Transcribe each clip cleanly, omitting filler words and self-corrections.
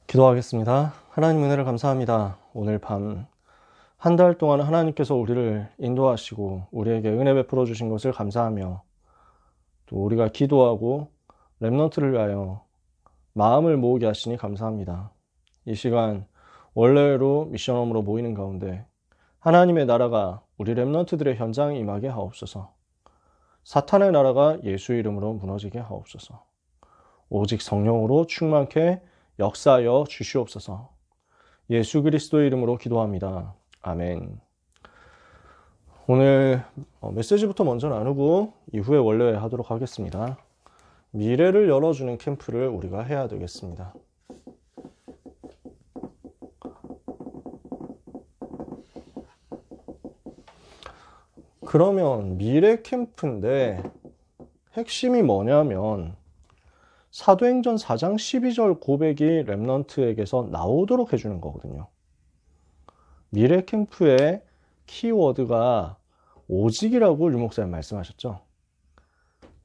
기도하겠습니다. 하나님 은혜를 감사합니다. 오늘 밤 한 달 동안 하나님께서 우리를 인도하시고 우리에게 은혜 베풀어 주신 것을 감사하며 또 우리가 기도하고 렘넌트를 위하여 마음을 모으게 하시니 감사합니다. 이 시간 원래로 미션홈으로 모이는 가운데 하나님의 나라가 우리 렘넌트들의 현장에 임하게 하옵소서. 사탄의 나라가 예수의 이름으로 무너지게 하옵소서. 오직 성령으로 충만케 역사하여 주시옵소서. 예수 그리스도의 이름으로 기도합니다. 아멘. 오늘 메시지부터 먼저 나누고 이후에 원래 하도록 하겠습니다. 미래를 열어주는 캠프를 우리가 해야 되겠습니다. 그러면 미래 캠프인데 핵심이 뭐냐면 사도행전 4장 12절 고백이 렘넌트에게서 나오도록 해주는 거거든요. 미래 캠프의 키워드가 오직이라고 류 목사님 말씀하셨죠.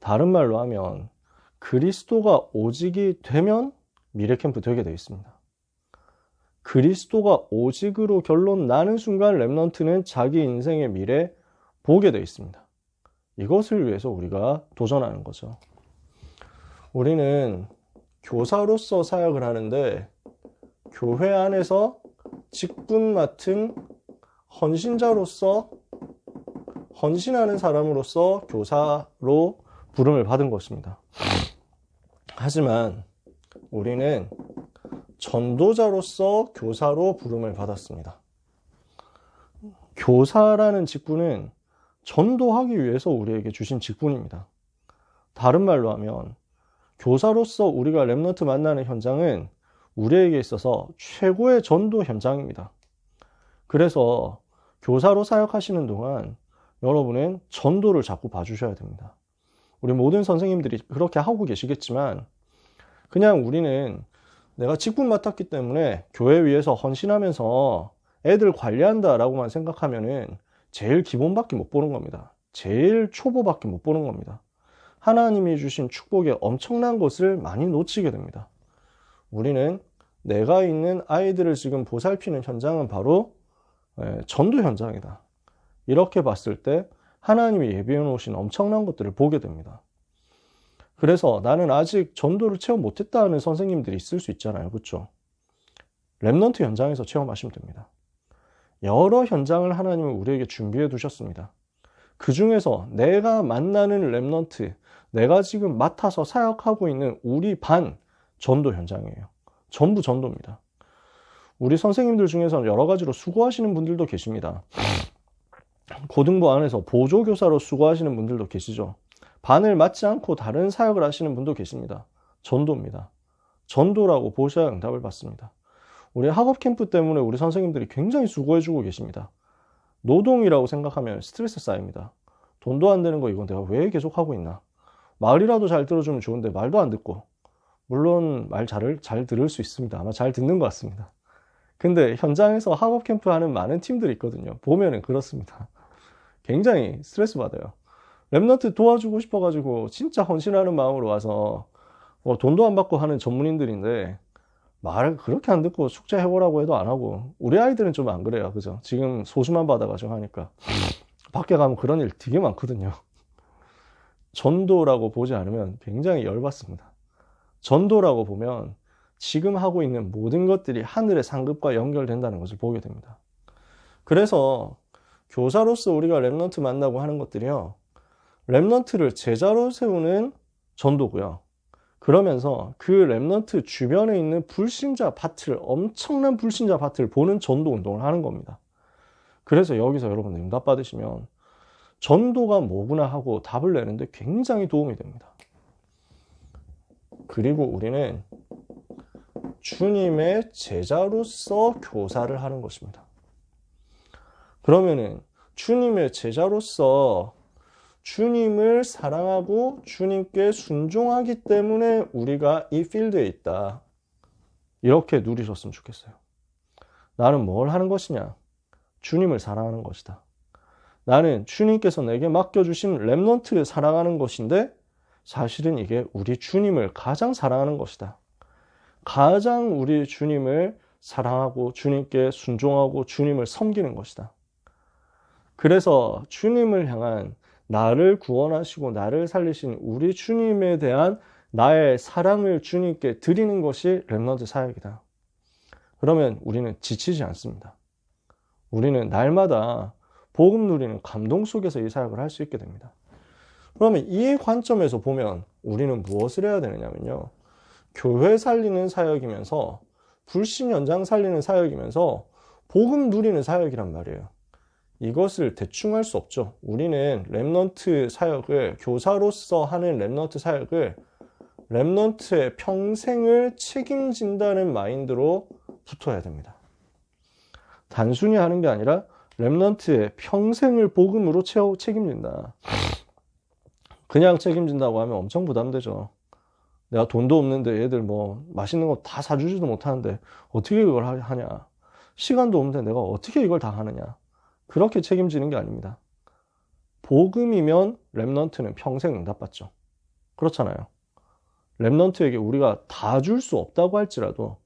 다른 말로 하면 그리스도가 오직이 되면 미래 캠프 되게 되어 있습니다. 그리스도가 오직으로 결론 나는 순간 렘넌트는 자기 인생의 미래 보게 되어 있습니다. 이것을 위해서 우리가 도전하는 거죠. 우리는 교사로서 사역을 하는데 교회 안에서 직분 맡은 헌신자로서 헌신하는 사람으로서 교사로 부름을 받은 것입니다. 하지만 우리는 전도자로서 교사로 부름을 받았습니다. 교사라는 직분은 전도하기 위해서 우리에게 주신 직분입니다. 다른 말로 하면 교사로서 우리가 렘넌트 만나는 현장은 우리에게 있어서 최고의 전도 현장입니다. 그래서 교사로 사역하시는 동안 여러분은 전도를 자꾸 봐주셔야 됩니다. 우리 모든 선생님들이 그렇게 하고 계시겠지만 그냥 우리는 내가 직분 맡았기 때문에 교회 위해서 헌신하면서 애들 관리한다 라고만 생각하면은 제일 기본밖에 못 보는 겁니다. 제일 초보밖에 못 보는 겁니다. 하나님이 주신 축복의 엄청난 것을 많이 놓치게 됩니다. 우리는 내가 있는 아이들을 지금 보살피는 현장은 바로 전도 현장이다. 이렇게 봤을 때 하나님이 예비해 놓으신 엄청난 것들을 보게 됩니다. 그래서 나는 아직 전도를 체험 못했다 하는 선생님들이 있을 수 있잖아요. 그렇죠? 렘넌트 현장에서 체험하시면 됩니다. 여러 현장을 하나님은 우리에게 준비해 두셨습니다. 그 중에서 내가 만나는 렘넌트, 내가 지금 맡아서 사역하고 있는 우리 반 전도 현장이에요. 전부 전도입니다. 우리 선생님들 중에서는 여러 가지로 수고하시는 분들도 계십니다. 고등부 안에서 보조교사로 수고하시는 분들도 계시죠. 반을 맡지 않고 다른 사역을 하시는 분도 계십니다. 전도입니다. 전도라고 보셔야 응답을 받습니다. 우리 학업 캠프 때문에 우리 선생님들이 굉장히 수고해주고 계십니다. 노동이라고 생각하면 스트레스 쌓입니다. 돈도 안 되는 거 이건 내가 왜 계속 하고 있나? 말이라도 잘 들어주면 좋은데 말도 안 듣고, 물론 말 잘 들을 수 있습니다. 아마 잘 듣는 것 같습니다. 근데 현장에서 학업 캠프 하는 많은 팀들이 있거든요. 보면은 그렇습니다. 굉장히 스트레스 받아요. 렘넌트 도와주고 싶어가지고 진짜 헌신하는 마음으로 와서 돈도 안 받고 하는 전문인들인데 말을 그렇게 안 듣고 숙제 해보라고 해도 안 하고, 우리 아이들은 좀 안 그래요. 그죠? 지금 소수만 받아가지고 하니까 밖에 가면 그런 일 되게 많거든요. 전도라고 보지 않으면 굉장히 열받습니다. 전도라고 보면 지금 하고 있는 모든 것들이 하늘의 상급과 연결된다는 것을 보게 됩니다. 그래서 교사로서 우리가 렘넌트 만나고 하는 것들이요, 렘넌트를 제자로 세우는 전도고요. 그러면서 그 렘넌트 주변에 있는 불신자 밭을, 엄청난 불신자 밭을 보는 전도 운동을 하는 겁니다. 그래서 여기서 여러분들 응답 받으시면 전도가 뭐구나 하고 답을 내는데 굉장히 도움이 됩니다. 그리고 우리는 주님의 제자로서 교사를 하는 것입니다. 그러면은 주님의 제자로서 주님을 사랑하고 주님께 순종하기 때문에 우리가 이 필드에 있다. 이렇게 누리셨으면 좋겠어요. 나는 뭘 하는 것이냐? 주님을 사랑하는 것이다. 나는 주님께서 내게 맡겨주신 렘넌트를 사랑하는 것인데 사실은 이게 우리 주님을 가장 사랑하는 것이다. 가장 우리 주님을 사랑하고 주님께 순종하고 주님을 섬기는 것이다. 그래서 주님을 향한 나를 구원하시고 나를 살리신 우리 주님에 대한 나의 사랑을 주님께 드리는 것이 렘넌트 사역이다. 그러면 우리는 지치지 않습니다. 우리는 날마다 복음 누리는 감동 속에서 이 사역을 할 수 있게 됩니다. 그러면 이 관점에서 보면 우리는 무엇을 해야 되느냐면요. 교회 살리는 사역이면서 불신 현장 살리는 사역이면서 복음 누리는 사역이란 말이에요. 이것을 대충 할 수 없죠. 우리는 렘넌트 사역을, 교사로서 하는 렘넌트 사역을 렘넌트의 평생을 책임진다는 마인드로 붙어야 됩니다. 단순히 하는 게 아니라 렘넌트의 평생을 복음으로 책임진다. 그냥 책임진다고 하면 엄청 부담되죠. 내가 돈도 없는데 얘들 뭐 맛있는 거 다 사주지도 못하는데 어떻게 이걸 하냐. 시간도 없는데 내가 어떻게 이걸 다 하느냐. 그렇게 책임지는 게 아닙니다. 복음이면 렘넌트는 평생 응답받죠. 그렇잖아요. 렘넌트에게 우리가 다 줄 수 없다고 할지라도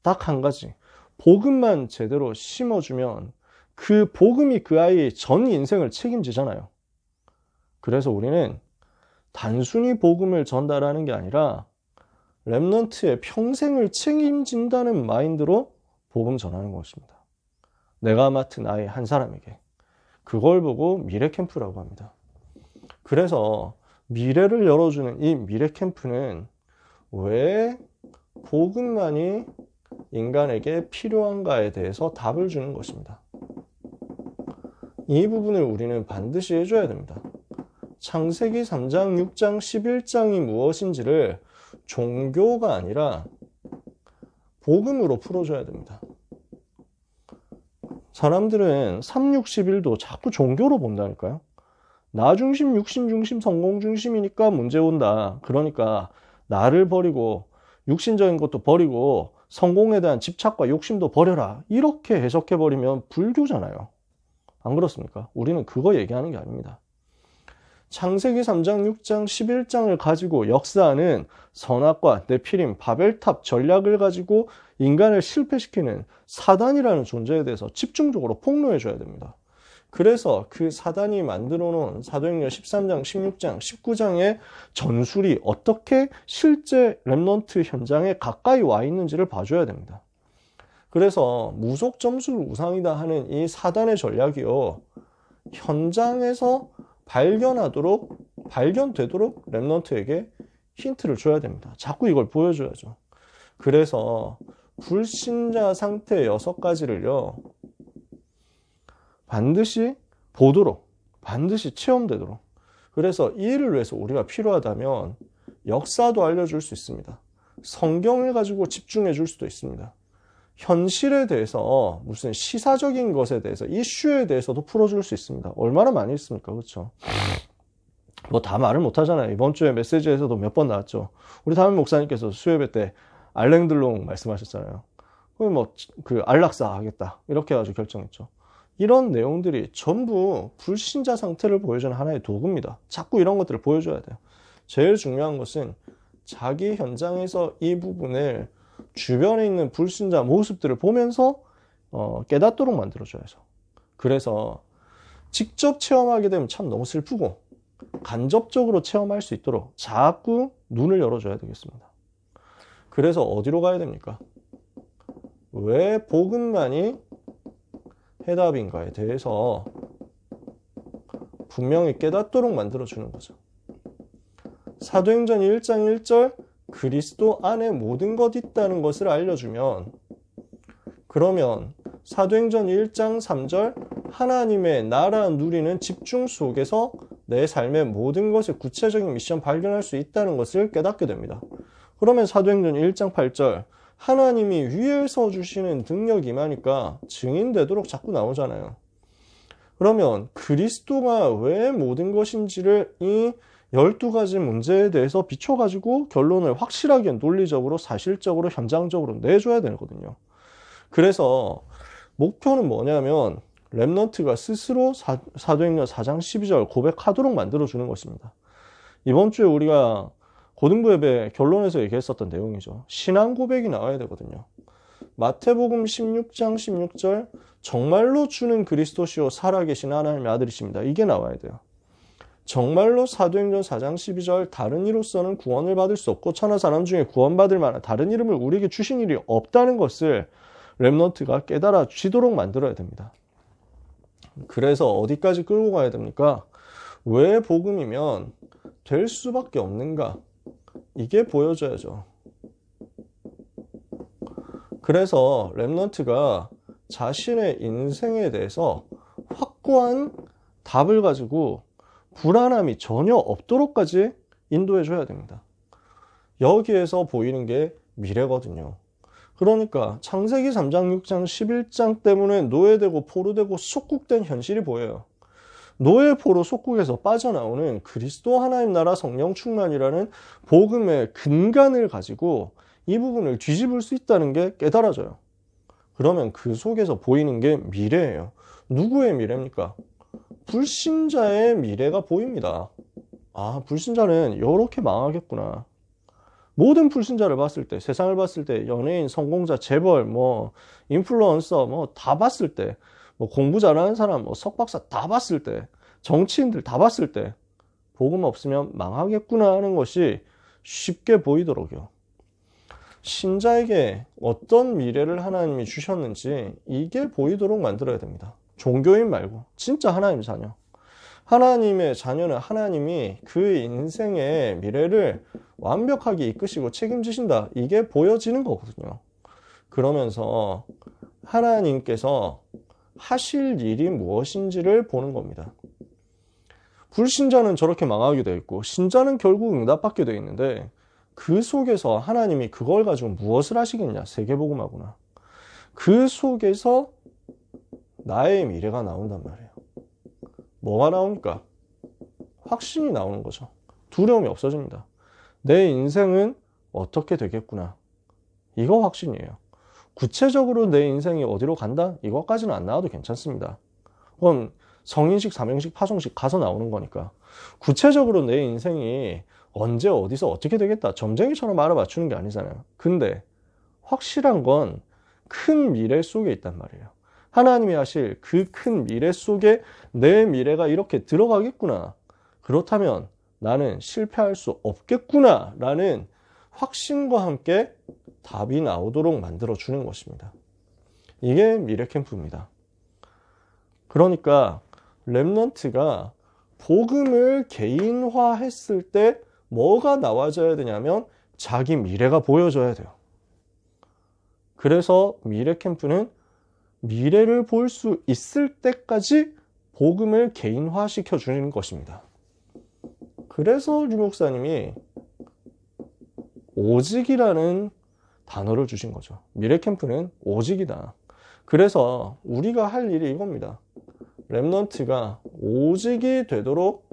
딱 한 가지, 복음만 제대로 심어주면 그 복음이 그 아이의 전 인생을 책임지잖아요. 그래서 우리는 단순히 복음을 전달하는 게 아니라 렘넌트의 평생을 책임진다는 마인드로 복음 전하는 것입니다. 내가 맡은 아이 한 사람에게. 그걸 보고 미래 캠프라고 합니다. 그래서 미래를 열어주는 이 미래 캠프는 왜 복음만이 인간에게 필요한가에 대해서 답을 주는 것입니다. 이 부분을 우리는 반드시 해줘야 됩니다. 창세기 3장, 6장, 11장이 무엇인지를 종교가 아니라 복음으로 풀어줘야 됩니다. 사람들은 3, 6, 11도 자꾸 종교로 본다니까요. 나 중심, 육신 중심, 성공 중심이니까 문제 온다. 그러니까 나를 버리고 육신적인 것도 버리고 성공에 대한 집착과 욕심도 버려라. 이렇게 해석해버리면 불교잖아요. 안 그렇습니까? 우리는 그거 얘기하는 게 아닙니다. 창세기 3장, 6장, 11장을 가지고 역사하는 선악과 네피림, 바벨탑 전략을 가지고 인간을 실패시키는 사단이라는 존재에 대해서 집중적으로 폭로해줘야 됩니다. 그래서 그 사단이 만들어 놓은 사도행전 13장, 16장, 19장의 전술이 어떻게 실제 렘넌트 현장에 가까이 와 있는지를 봐줘야 됩니다. 그래서 무속 점술 우상이다 하는 이 사단의 전략이요, 현장에서 발견되도록 렘넌트에게 힌트를 줘야 됩니다. 자꾸 이걸 보여줘야죠. 그래서 불신자 상태 6가지를요 반드시 보도록, 반드시 체험되도록. 그래서 이 일을 위해서 우리가 필요하다면 역사도 알려줄 수 있습니다. 성경을 가지고 집중해 줄 수도 있습니다. 현실에 대해서, 무슨 시사적인 것에 대해서, 이슈에 대해서도 풀어줄 수 있습니다. 얼마나 많이 있습니까? 그렇죠? 뭐 다 말을 못 하잖아요. 이번 주에 메시지에서도 몇 번 나왔죠. 우리 담임 목사님께서 수요예배 때 알랭들롱 말씀하셨잖아요. 그럼 뭐 그 안락사 하겠다 이렇게 해가지고 결정했죠. 이런 내용들이 전부 불신자 상태를 보여주는 하나의 도구입니다. 자꾸 이런 것들을 보여줘야 돼요. 제일 중요한 것은 자기 현장에서 이 부분을 주변에 있는 불신자 모습들을 보면서 깨닫도록 만들어줘야죠. 그래서 직접 체험하게 되면 참 너무 슬프고 간접적으로 체험할 수 있도록 자꾸 눈을 열어줘야 되겠습니다. 그래서 어디로 가야 됩니까? 왜 복음만이 해답인가에 대해서 분명히 깨닫도록 만들어주는 거죠. 사도행전 1장 1절 그리스도 안에 모든 것이 있다는 것을 알려주면, 그러면 사도행전 1장 3절 하나님의 나라 누리는 집중 속에서 내 삶의 모든 것의 구체적인 미션 발견할 수 있다는 것을 깨닫게 됩니다. 그러면 사도행전 1장 8절 하나님이 위에서 주시는 능력이 임하니까 증인되도록 자꾸 나오잖아요. 그러면 그리스도가 왜 모든 것인지를 이 12가지 문제에 대해서 비춰가지고 결론을 확실하게 논리적으로, 사실적으로, 현장적으로 내줘야 되거든요. 그래서 목표는 뭐냐면 렘넌트가 스스로 사도행전 4장 12절 고백하도록 만들어주는 것입니다. 이번 주에 우리가 고등부 예배 결론에서 얘기했었던 내용이죠. 신앙 고백이 나와야 되거든요. 마태복음 16장 16절 정말로 주는 그리스도시요 살아계신 하나님의 아들이십니다. 이게 나와야 돼요. 정말로 사도행전 4장 12절 다른 이로서는 구원을 받을 수 없고 천하 사람 중에 구원받을 만한 다른 이름을 우리에게 주신 일이 없다는 것을 렘넌트가 깨달아 지도록 만들어야 됩니다. 그래서 어디까지 끌고 가야 됩니까? 왜 복음이면 될 수밖에 없는가? 이게 보여줘야죠. 그래서 렘넌트가 자신의 인생에 대해서 확고한 답을 가지고 불안함이 전혀 없도록까지 인도해 줘야 됩니다. 여기에서 보이는 게 미래거든요. 그러니까 창세기 3장, 6장, 11장 때문에 노예되고 포로되고 속국된 현실이 보여요. 노예, 포로, 속국에서 빠져나오는 그리스도 하나님 나라 성령 충만이라는 복음의 근간을 가지고 이 부분을 뒤집을 수 있다는 게 깨달아져요. 그러면 그 속에서 보이는 게 미래예요. 누구의 미래입니까? 불신자의 미래가 보입니다. 아, 불신자는 이렇게 망하겠구나. 모든 불신자를 봤을 때, 세상을 봤을 때, 연예인, 성공자, 재벌, 인플루언서, 다 봤을 때, 공부 잘하는 사람, 석박사 다 봤을 때, 정치인들 다 봤을 때, 복음 없으면 망하겠구나 하는 것이 쉽게 보이도록요. 신자에게 어떤 미래를 하나님이 주셨는지 이게 보이도록 만들어야 됩니다. 종교인 말고 진짜 하나님의 자녀. 하나님의 자녀는 하나님이 그 인생의 미래를 완벽하게 이끄시고 책임지신다. 이게 보여지는 거거든요. 그러면서 하나님께서 하실 일이 무엇인지를 보는 겁니다. 불신자는 저렇게 망하게 되어 있고 신자는 결국 응답받게 되어 있는데 그 속에서 하나님이 그걸 가지고 무엇을 하시겠냐? 세계복음하구나. 그 속에서 나의 미래가 나온단 말이에요. 뭐가 나오니까? 확신이 나오는 거죠. 두려움이 없어집니다. 내 인생은 어떻게 되겠구나. 이거 확신이에요. 구체적으로 내 인생이 어디로 간다? 이것까지는 안 나와도 괜찮습니다. 그건 성인식, 사명식, 파송식 가서 나오는 거니까. 구체적으로 내 인생이 언제 어디서 어떻게 되겠다. 점쟁이처럼 알아맞추는 게 아니잖아요. 근데 확실한 건 큰 미래 속에 있단 말이에요. 하나님이 하실 그 큰 미래 속에 내 미래가 이렇게 들어가겠구나. 그렇다면 나는 실패할 수 없겠구나 라는 확신과 함께 답이 나오도록 만들어주는 것입니다. 이게 미래 캠프입니다. 그러니까 렘넌트가 복음을 개인화했을 때 뭐가 나와줘야 되냐면 자기 미래가 보여줘야 돼요. 그래서 미래 캠프는 미래를 볼 수 있을 때까지 복음을 개인화시켜 주는 것입니다. 그래서 류 목사님이 오직이라는 단어를 주신 거죠. 미래 캠프는 오직이다. 그래서 우리가 할 일이 이겁니다. 렘넌트가 오직이 되도록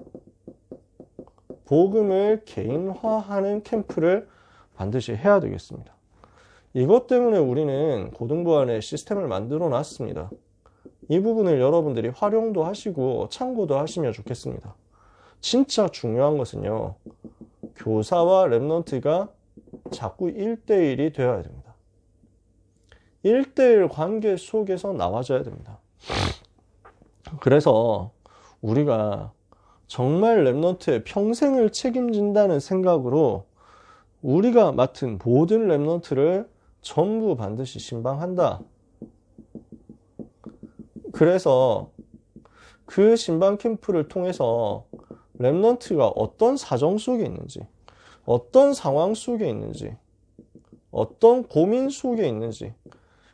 복음을 개인화하는 캠프를 반드시 해야 되겠습니다. 이것 때문에 우리는 고등부 안에 시스템을 만들어 놨습니다. 이 부분을 여러분들이 활용도 하시고 참고도 하시면 좋겠습니다. 진짜 중요한 것은요. 교사와 렘넌트가 자꾸 1대1이 되어야 됩니다. 1대1 관계 속에서 나와줘야 됩니다. 그래서 우리가 정말 렘넌트의 평생을 책임진다는 생각으로 우리가 맡은 모든 렘넌트를 전부 반드시 신방한다. 그래서 그 신방 캠프를 통해서 렘넌트가 어떤 사정 속에 있는지, 어떤 상황 속에 있는지, 어떤 고민 속에 있는지,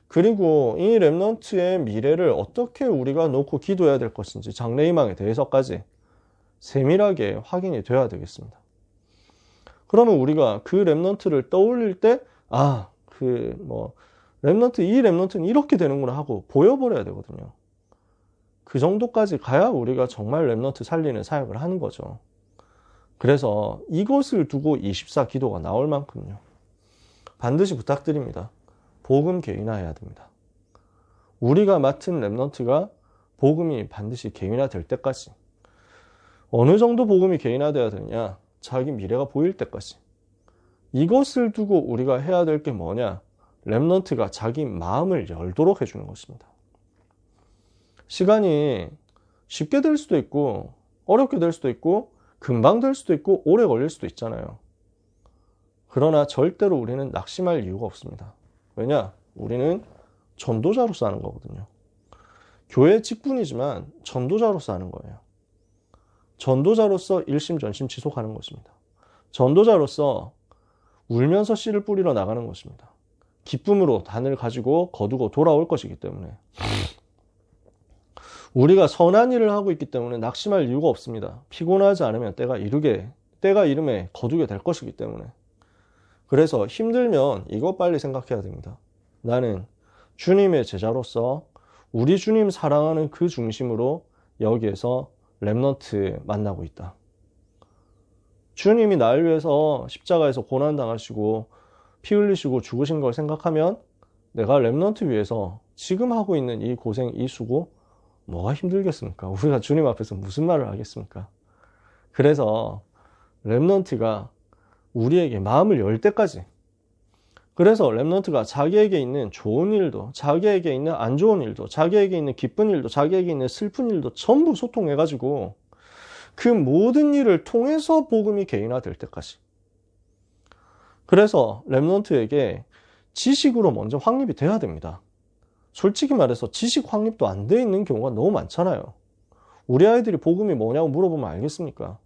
그리고 이 렘넌트의 미래를 어떻게 우리가 놓고 기도해야 될 것인지, 장래희망에 대해서까지 세밀하게 확인이 되어야 되겠습니다. 그러면 우리가 그 렘넌트를 떠올릴 때, 이 렘넌트는 이렇게 되는구나 하고 보여버려야 되거든요. 그 정도까지 가야 우리가 정말 렘넌트 살리는 사역을 하는 거죠. 그래서 이것을 두고 24 기도가 나올 만큼요. 반드시 부탁드립니다. 복음 개인화해야 됩니다. 우리가 맡은 렘넌트가 복음이 반드시 개인화될 때까지. 어느 정도 복음이 개인화되어야 되느냐? 자기 미래가 보일 때까지. 이것을 두고 우리가 해야 될 게 뭐냐? 렘넌트가 자기 마음을 열도록 해주는 것입니다. 시간이 쉽게 될 수도 있고 어렵게 될 수도 있고 금방 될 수도 있고 오래 걸릴 수도 있잖아요. 그러나 절대로 우리는 낙심할 이유가 없습니다. 왜냐? 우리는 전도자로서 하는 거거든요. 교회 직분이지만 전도자로서 하는 거예요. 전도자로서 일심전심 지속하는 것입니다. 전도자로서 울면서 씨를 뿌리러 나가는 것입니다. 기쁨으로 단을 가지고 거두고 돌아올 것이기 때문에 우리가 선한 일을 하고 있기 때문에 낙심할 이유가 없습니다. 피곤하지 않으면 때가 이름에 거두게 될 것이기 때문에. 그래서 힘들면 이거 빨리 생각해야 됩니다. 나는 주님의 제자로서 우리 주님 사랑하는 그 중심으로 여기에서 렘넌트 만나고 있다. 주님이 나를 위해서 십자가에서 고난당하시고 피 흘리시고 죽으신 걸 생각하면 내가 렘넌트 위해서 지금 하고 있는 이 고생, 이 수고 뭐가 힘들겠습니까? 우리가 주님 앞에서 무슨 말을 하겠습니까? 그래서 렘넌트가 우리에게 마음을 열 때까지, 그래서 렘넌트가 자기에게 있는 좋은 일도, 자기에게 있는 안 좋은 일도, 자기에게 있는 기쁜 일도, 자기에게 있는 슬픈 일도 전부 소통해가지고 그 모든 일을 통해서 복음이 개인화될 때까지. 그래서 렘넌트에게 지식으로 먼저 확립이 돼야 됩니다. 솔직히 말해서 지식 확립도 안 돼 있는 경우가 너무 많잖아요. 우리 아이들이 복음이 뭐냐고 물어보면 알겠습니까?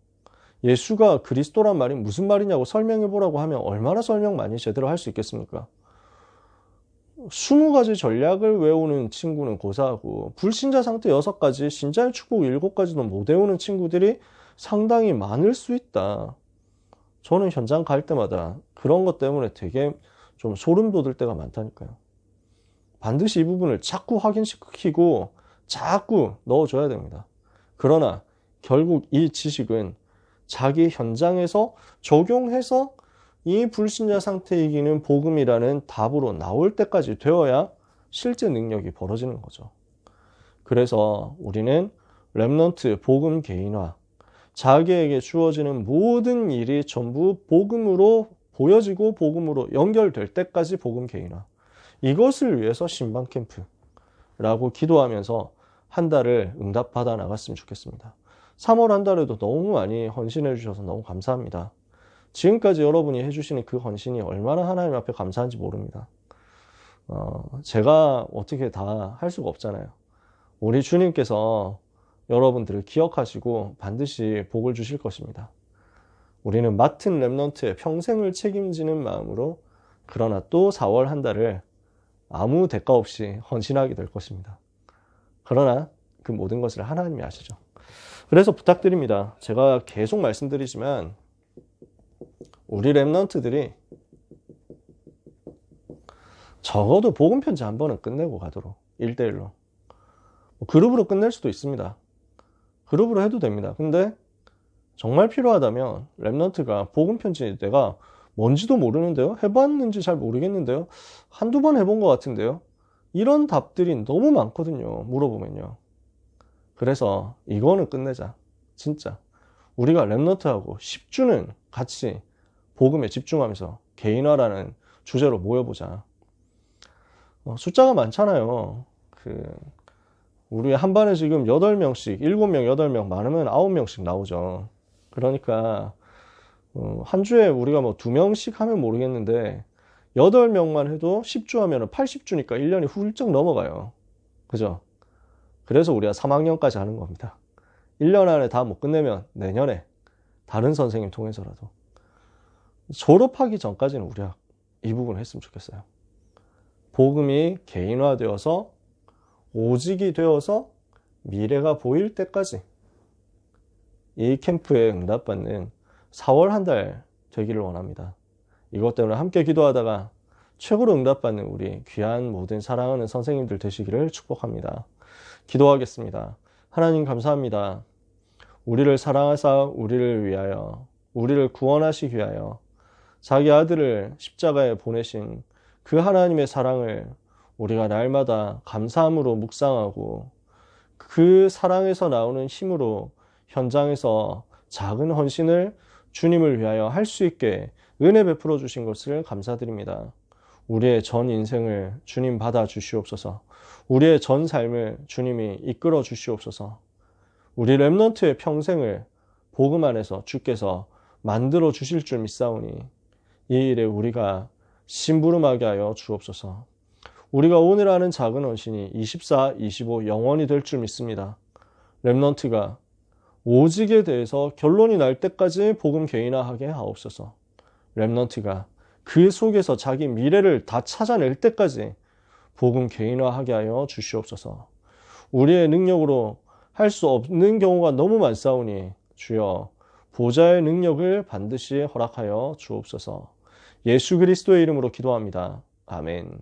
예수가 그리스도란 말이 무슨 말이냐고 설명해 보라고 하면 얼마나 설명 많이 제대로 할 수 있겠습니까? 20가지 전략을 외우는 친구는 고사하고 불신자 상태 6가지, 신자의 축복 7가지도 못 외우는 친구들이 상당히 많을 수 있다. 저는 현장 갈 때마다 그런 것 때문에 되게 좀 소름 돋을 때가 많다니까요. 반드시 이 부분을 자꾸 확인시키고 자꾸 넣어줘야 됩니다. 그러나 결국 이 지식은 자기 현장에서 적용해서 이 불신자 상태 이기는 복음이라는 답으로 나올 때까지 되어야 실제 능력이 벌어지는 거죠. 그래서 우리는 렘넌트 복음 개인화, 자기에게 주어지는 모든 일이 전부 복음으로 보여지고 복음으로 연결될 때까지 복음 개인화, 이것을 위해서 신방 캠프라고 기도하면서 한 달을 응답받아 나갔으면 좋겠습니다. 3월 한 달에도 너무 많이 헌신해 주셔서 너무 감사합니다. 지금까지 여러분이 해주시는 그 헌신이 얼마나 하나님 앞에 감사한지 모릅니다. 제가 어떻게 다 할 수가 없잖아요. 우리 주님께서 여러분들을 기억하시고 반드시 복을 주실 것입니다. 우리는 맡은 렘넌트의 평생을 책임지는 마음으로 그러나 또 4월 한 달을 아무 대가 없이 헌신하게 될 것입니다. 그러나 그 모든 것을 하나님이 아시죠. 그래서 부탁드립니다. 제가 계속 말씀드리지만 우리 렘넌트들이 적어도 복음 편지 한 번은 끝내고 가도록 1대1로. 그룹으로 끝낼 수도 있습니다. 그룹으로 해도 됩니다. 근데 정말 필요하다면 렘넌트가 복음 편지 내가 뭔지도 모르는데요? 해봤는지 잘 모르겠는데요? 한두 번 해본 것 같은데요? 이런 답들이 너무 많거든요. 물어보면요. 그래서 이거는 끝내자. 진짜. 우리가 렘넌트하고 10주는 같이 복음에 집중하면서 개인화라는 주제로 모여보자. 숫자가 많잖아요. 우리 한 반에 지금 8명씩, 7명, 8명, 많으면 9명씩 나오죠. 그러니까 한 주에 우리가 뭐 2명씩 하면 모르겠는데 8명만 해도 10주 하면 80주니까 1년이 훌쩍 넘어가요. 그죠? 그래서 우리가 3학년까지 하는 겁니다. 1년 안에 다 못 끝내면 내년에 다른 선생님 통해서라도 졸업하기 전까지는 우리가 이 부분을 했으면 좋겠어요. 복음이 개인화되어서 오직이 되어서 미래가 보일 때까지 이 캠프에 응답받는 4월 한 달 되기를 원합니다. 이것 때문에 함께 기도하다가 최고로 응답받는 우리 귀한 모든 사랑하는 선생님들 되시기를 축복합니다. 기도하겠습니다. 하나님 감사합니다. 우리를 사랑하사 우리를 위하여, 우리를 구원하시기 위하여 자기 아들을 십자가에 보내신 그 하나님의 사랑을 우리가 날마다 감사함으로 묵상하고 그 사랑에서 나오는 힘으로 현장에서 작은 헌신을 주님을 위하여 할 수 있게 은혜 베풀어 주신 것을 감사드립니다. 우리의 전 인생을 주님 받아 주시옵소서. 우리의 전 삶을 주님이 이끌어 주시옵소서. 우리 렘넌트의 평생을 복음 안에서 주께서 만들어 주실 줄 믿사오니 이 일에 우리가 심부름하게 하여 주옵소서. 우리가 오늘 하는 작은 헌신이 24, 25 영원히 될 줄 믿습니다. 렘넌트가 오직에 대해서 결론이 날 때까지 복음 개인화하게 하옵소서. 렘넌트가 그 속에서 자기 미래를 다 찾아낼 때까지 복음 개인화하게 하여 주시옵소서. 우리의 능력으로 할 수 없는 경우가 너무 많사오니 주여 보좌의 능력을 반드시 허락하여 주옵소서. 예수 그리스도의 이름으로 기도합니다. 아멘.